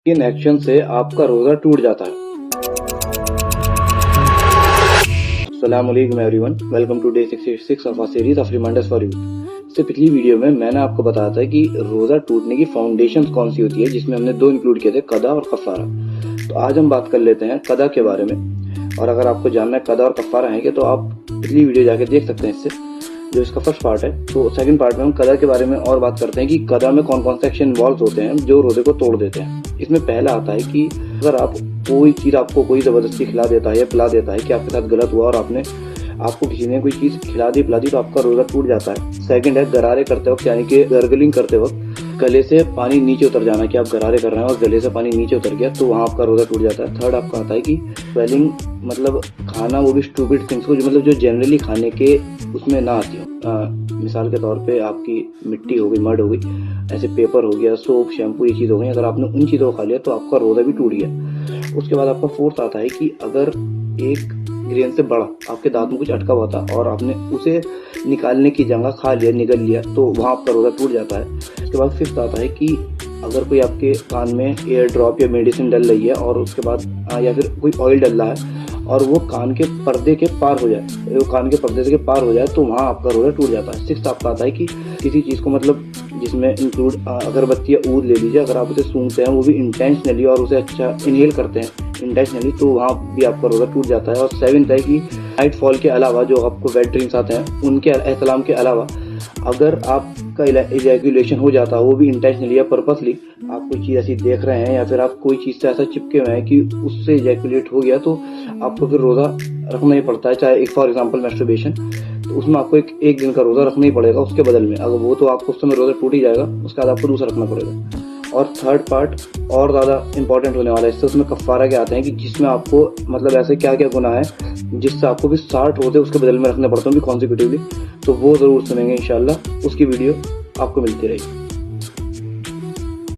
किन एक्शन से आपका रोजा टूट जाता है। अस्सलामुअलैकुम everyone, welcome to day 66 of our series of reminders for you. इससे पिछली वीडियो में मैंने आपको बताया था कि रोजा टूटने की फाउंडेशन कौन सी होती है, जिसमें हमने दो इंक्लूड किए थे, कदा और कफारा। तो आज हम बात कर लेते हैं कदा के बारे में। और अगर आपको जानना है कदा और कफारा है तो आप पिछली वीडियो जाके देख सकते हैं, इससे जो इसका फर्स्ट पार्ट है। तो सेकंड पार्ट में हम कदा के बारे में और बात करते हैं कि कदा में कौन कौन से एक्शन इन्वॉल्व होते हैं जो रोजे को तोड़ देते हैं। इसमें पहला आता है कि अगर आप कोई चीज आपको कोई जबरदस्ती खिला देता है या पिला देता है कि आपके साथ गलत हुआ और आपको किसी ने कोई चीज खिला दी पिला दी तो आपका रोजा टूट जाता है। सेकंड है गरारे करते वक्त, यानी कि गर्गलिंग करते वक्त गले से पानी नीचे उतर जाना, कि आप गरारे कर रहे हैं और गले से पानी नीचे उतर गया तो वहाँ आपका रोजा टूट जाता है। थर्ड आपका आता है कि स्वेलिंग, मतलब खाना, वो भी स्टूपिड थिंग्स को जो जनरली खाने के उसमें ना आती हो। मिसाल के तौर पे आपकी मिट्टी हो गई, मड हो गई, ऐसे पेपर हो गया, सोप, शैम्पू, ये चीज़ हो गई। अगर आपने उन चीज़ों को खा लिया तो आपका रोजा भी टूट गया। उसके बाद आपका फोर्थ आता है कि अगर एक ग्रेन से बड़ा आपके दांत में कुछ अटका हुआ था और आपने उसे निकालने की जगह खा लिया, निगल लिया, तो वहाँ आपका रोजा टूट जाता है। उसके बाद फिफ्थ आता है कि अगर कोई आपके कान में एयर ड्रॉप या मेडिसिन डल रही है और उसके बाद या फिर कोई ऑयल डल रहा है और वो कान के पर्दे के पार हो जाए, तो वहाँ आपका रोजा टूट जाता है। सिक्स्थ आपका आता है कि किसी चीज़ को, मतलब जिसमें इंक्लूड अगरबत्ती या ऊद ले लीजिए, अगर आप उसे सूंघते हैं वो भी इंटेंशनली और उसे अच्छा इनहेल करते हैं इंटेंशनली, तो वहाँ भी आपका रोजा टूट जाता है। और सेवेंथ है कि नाइट फॉल के अलावा जो आपको वेट ड्रीम्स आते हैं उनके एहतलाम के अलावा अगर आपका इजैकुलेशन हो जाता है, वो भी इंटेंशनली या पर्पसली, आप कोई चीज़ ऐसी देख रहे हैं या फिर आप कोई चीज़ से ऐसा चिपके हुए हैं कि उससे इजैकुलेट हो गया, तो आपको फिर रोज़ा रखना ही पड़ता है। चाहे फॉर एग्जांपल मैस्टरबेशन, तो उसमें आपको एक दिन का रोज़ा रखना ही पड़ेगा उसके बदल में। अगर वो तो आपको उस समय रोज़ा टूट ही जाएगा, उसके बाद आपको दूसरा रखना पड़ेगा। और थर्ड पार्ट और ज़्यादा इंपॉर्टेंट होने वाला है इससे, उसमें कफ़ारा के आते हैं कि जिसमें आपको, मतलब ऐसे क्या क्या गुनाह है जिससे आपको भी 60 रोज़े उसके बदल में रखने पड़ते हैं भी कॉन्सिक्यूटिवली। तो वो ज़रूर सुनेंगे इंशाल्लाह, उसकी वीडियो आपको मिलती रहेगी।